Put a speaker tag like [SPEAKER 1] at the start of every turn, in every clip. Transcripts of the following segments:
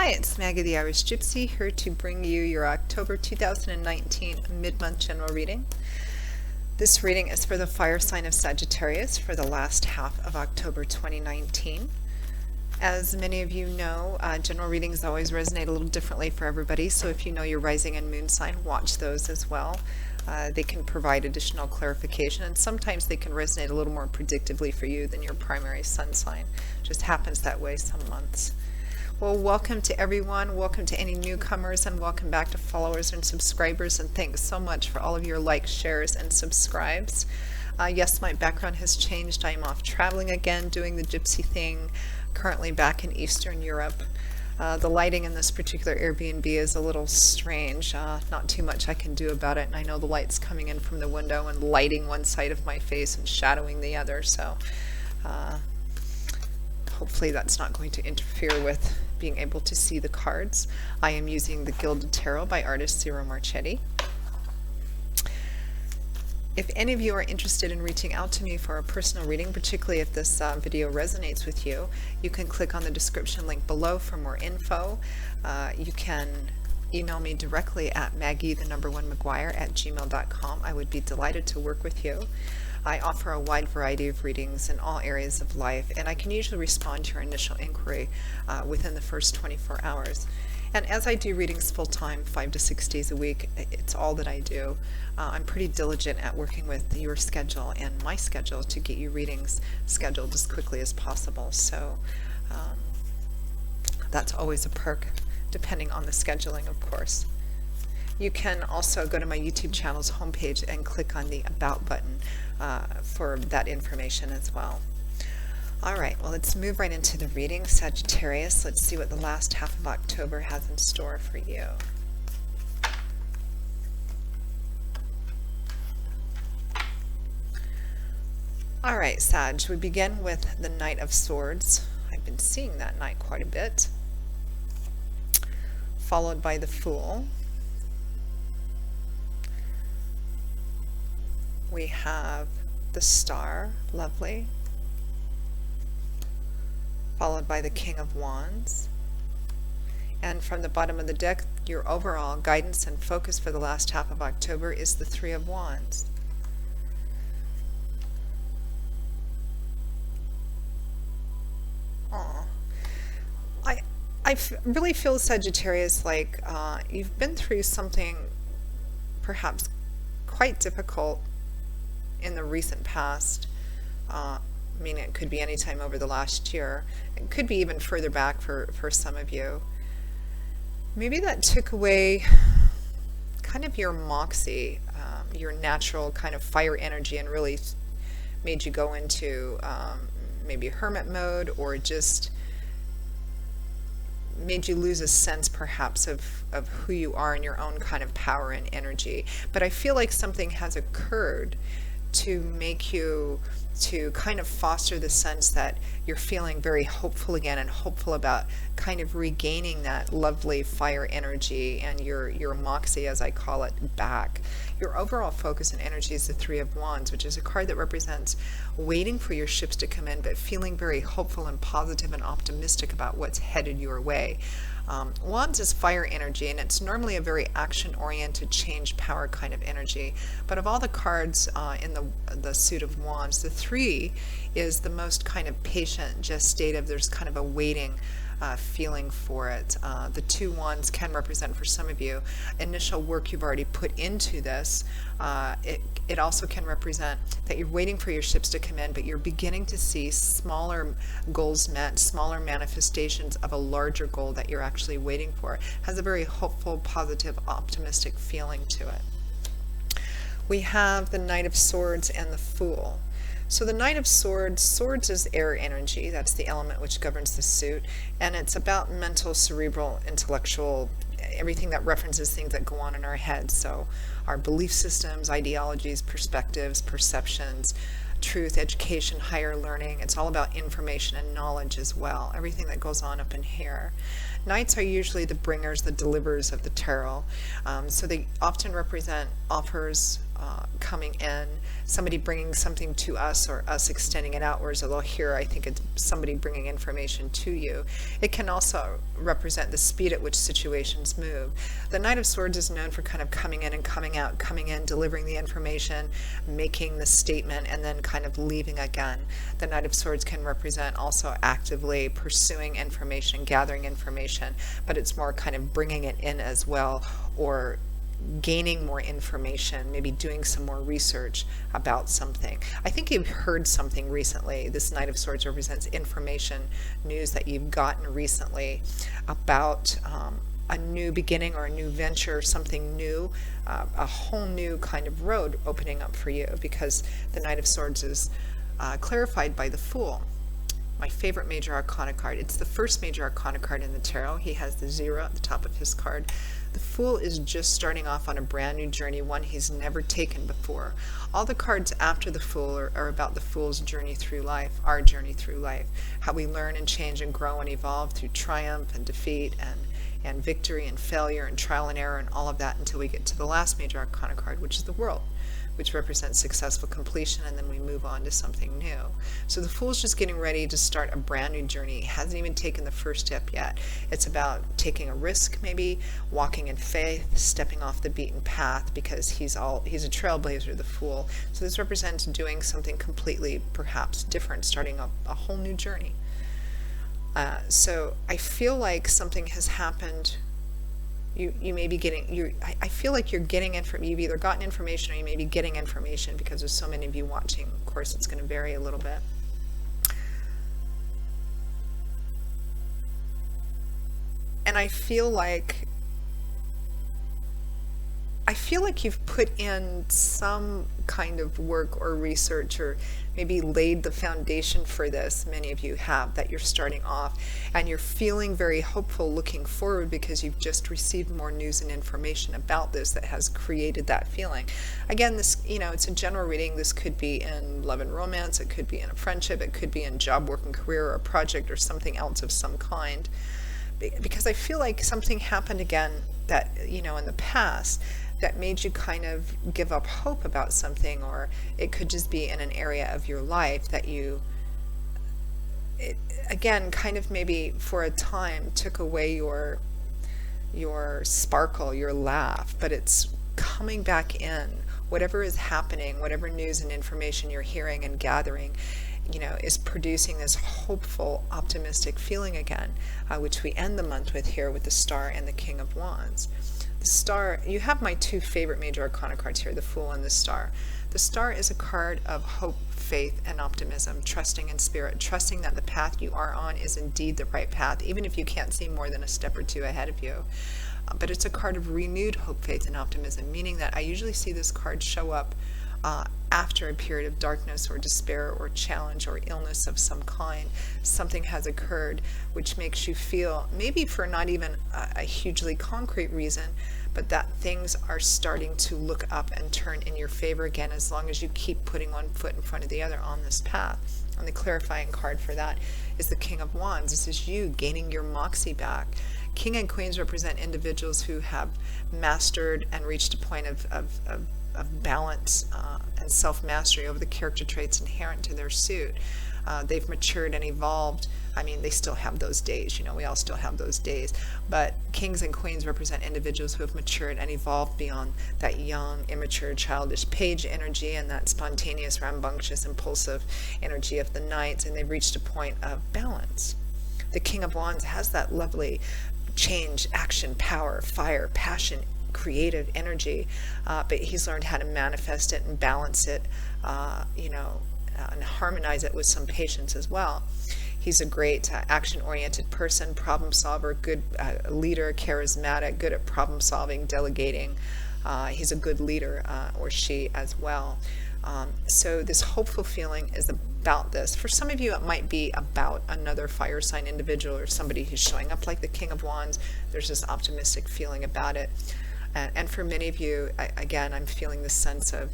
[SPEAKER 1] Hi, it's Maggie the Irish Gypsy here to bring you your October 2019 mid-month general reading. This reading is for the fire sign of Sagittarius for the last half of October 2019. As many of you know, general readings always resonate a little differently for everybody, so if you know your rising and moon sign, watch those as well. They can provide additional clarification, and sometimes they can resonate a little more predictively for you than your primary sun sign. Just happens that way some months. Well, welcome to everyone, welcome to any newcomers, and welcome back to followers and subscribers, and thanks so much for all of your likes, shares, and subscribes. Yes, my background has changed. I am off traveling again, doing the gypsy thing, currently back in Eastern Europe. The lighting in this particular Airbnb is a little strange. Not too much I can do about it, and I know the light's coming in from the window and lighting one side of my face and shadowing the other, so hopefully that's not going to interfere with being able to see the cards. I am using the Gilded Tarot by artist Ciro Marchetti. If any of you are interested in reaching out to me for a personal reading, particularly if this video resonates with you, you can click on the description link below for more info. You can email me directly at maggie1mcguire@gmail.com. I would be delighted to work with you. I offer a wide variety of readings in all areas of life, and I can usually respond to your initial inquiry within the first 24 hours. And as I do readings full-time, 5 to 6 days a week, it's all that I do. I'm pretty diligent at working with your schedule and my schedule to get you readings scheduled as quickly as possible. So that's always a perk, depending on the scheduling, of course. You can also go to my YouTube channel's homepage and click on the About button for that information as well. Alright, well, let's move right into the reading. Sagittarius, let's see what the last half of October has in store for you. Alright, Sag, we begin with the Knight of Swords. I've been seeing that knight quite a bit. Followed by the Fool. We have the Star, lovely. Followed by the King of Wands. And from the bottom of the deck, your overall guidance and focus for the last half of October is the Three of Wands. I really feel, Sagittarius, like you've been through something perhaps quite difficult in the recent past. I mean, it could be any time over the last year. It could be even further back for some of you. Maybe that took away kind of your moxie, your natural kind of fire energy, and really made you go into maybe hermit mode, or just made you lose a sense perhaps of who you are and your own kind of power and energy. But I feel like something has occurred to make you, to kind of foster the sense that you're feeling very hopeful again, and hopeful about kind of regaining that lovely fire energy and your moxie, as I call it, back. Your overall focus and energy is the Three of Wands, which is a card that represents waiting for your ships to come in, but feeling very hopeful and positive and optimistic about what's headed your way. Wands is fire energy, and it's normally a very action-oriented, change power kind of energy. But of all the cards in the suit of Wands, the Three is the most kind of patient, gestative. There's kind of a waiting feeling for it. The Two Wands can represent, for some of you, initial work you've already put into this. It also can represent that you're waiting for your ships to come in, but you're beginning to see smaller goals met, smaller manifestations of a larger goal that you're actually waiting for. It has a very hopeful, positive, optimistic feeling to it. We have the Knight of Swords and the Fool. So the Knight of Swords, swords is air energy. That's the element which governs the suit. And it's about mental, cerebral, intellectual, everything that references things that go on in our heads. So our belief systems, ideologies, perspectives, perceptions, truth, education, higher learning. It's all about information and knowledge as well. Everything that goes on up in here. Knights are usually the bringers, the deliverers of the tarot. So they often represent offers, coming in, somebody bringing something to us or us extending it outwards, although here I think it's somebody bringing information to you. It can also represent the speed at which situations move. The Knight of Swords is known for kind of coming in and coming out, coming in, delivering the information, making the statement, and then kind of leaving again. The Knight of Swords can represent also actively pursuing information, gathering information, but it's more kind of bringing it in as well, or gaining more information, maybe doing some more research about something. I think you've heard something recently. This Knight of Swords represents information, news that you've gotten recently about a new beginning or a new venture, something new, a whole new kind of road opening up for you, because the Knight of Swords is clarified by the Fool. My favorite major arcana card. It's the first major arcana card in the tarot. He has the 0 at the top of his card. The Fool is just starting off on a brand new journey, one he's never taken before. All the cards after the Fool are about the Fool's journey through life, our journey through life, how we learn and change and grow and evolve through triumph and defeat and victory and failure and trial and error and all of that, until we get to the last major arcana card, which is the World, which represents successful completion, and then we move on to something new. So the Fool's just getting ready to start a brand new journey. He hasn't even taken the first step yet. It's about taking a risk, maybe walking in faith, stepping off the beaten path, because he's a trailblazer, the Fool. So this represents doing something completely perhaps different, starting a whole new journey. So I feel like something has happened. You may be getting, I feel like you're getting you've either gotten information or you may be getting information, because there's so many of you watching. Of course, it's going to vary a little bit. And I feel like you've put in some kind of work or research, or maybe laid the foundation for this. Many of you have, that you're starting off, and you're feeling very hopeful looking forward, because you've just received more news and information about this that has created that feeling. Again, this, it's a general reading. This could be in love and romance, it could be in a friendship, it could be in job, work, and career, or a project, or something else of some kind. Because I feel like something happened again that, in the past, that made you kind of give up hope about something, or it could just be in an area of your life that again, kind of maybe for a time took away your sparkle, your laugh, but it's coming back in. Whatever is happening, whatever news and information you're hearing and gathering, is producing this hopeful, optimistic feeling again, which we end the month with here with the Star and the King of Wands. The Star, you have my two favorite major arcana cards here, the Fool and the Star. The Star is a card of hope, faith, and optimism, trusting in spirit, trusting that the path you are on is indeed the right path, even if you can't see more than a step or two ahead of you. But it's a card of renewed hope, faith, and optimism, meaning that I usually see this card show up after a period of darkness or despair or challenge or illness of some kind. Something has occurred which makes you feel, maybe for not even a hugely concrete reason, but that things are starting to look up and turn in your favor again, as long as you keep putting one foot in front of the other on this path. And the clarifying card for that is the King of Wands. This is you gaining your moxie back. King and Queens represent individuals who have mastered and reached a point of balance and self-mastery over the character traits inherent to their suit. They've matured and evolved. I mean, they still have those days, we all still have those days, but Kings and Queens represent individuals who have matured and evolved beyond that young, immature, childish page energy and that spontaneous, rambunctious, impulsive energy of the Knights, and they've reached a point of balance. The King of Wands has that lovely change, action, power, fire, passion, creative energy, but he's learned how to manifest it and balance it, and harmonize it with some patience as well. He's a great action-oriented person, problem solver, good leader, charismatic, good at problem solving, delegating. He's a good leader, or she as well. So this hopeful feeling is about this. For some of you, it might be about another fire sign individual or somebody who's showing up like the King of Wands. There's this optimistic feeling about it. And for many of you, again, I'm feeling the sense of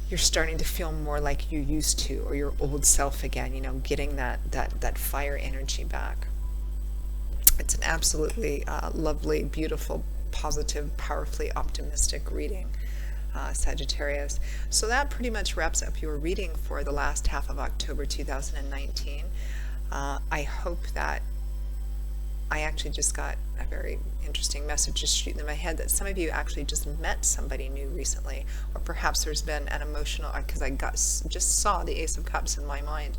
[SPEAKER 1] you're starting to feel more like you used to, or your old self again, getting that fire energy back. It's an absolutely lovely, beautiful, positive, powerfully optimistic reading. Sagittarius. So that pretty much wraps up your reading for the last half of October 2019. I hope that I actually just got a very interesting message just shooting in my head that some of you actually just met somebody new recently, or perhaps there's been an emotional, because I just saw the Ace of Cups in my mind,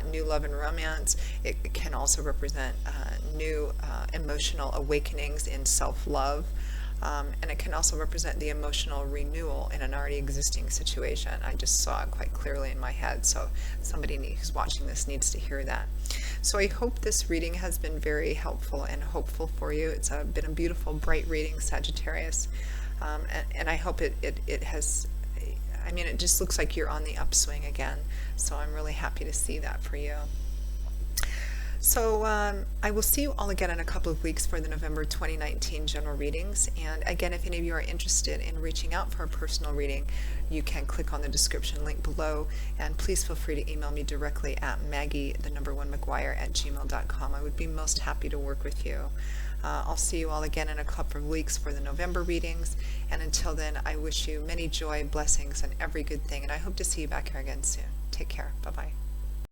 [SPEAKER 1] new love and romance. It can also represent new emotional awakenings in self-love. And it can also represent the emotional renewal in an already existing situation. I just saw it quite clearly in my head, so somebody who's watching this needs to hear that. So I hope this reading has been very helpful and hopeful for you. It's been a beautiful, bright reading, Sagittarius. And I hope it has, I mean, it just looks like you're on the upswing again. So I'm really happy to see that for you. So I will see you all again in a couple of weeks for the November 2019 general readings. And again, if any of you are interested in reaching out for a personal reading, you can click on the description link below. And please feel free to email me directly at maggie1McGuire@gmail.com. I would be most happy to work with you. I'll see you all again in a couple of weeks for the November readings. And until then, I wish you many joy, blessings, and every good thing. And I hope to see you back here again soon. Take care. Bye-bye.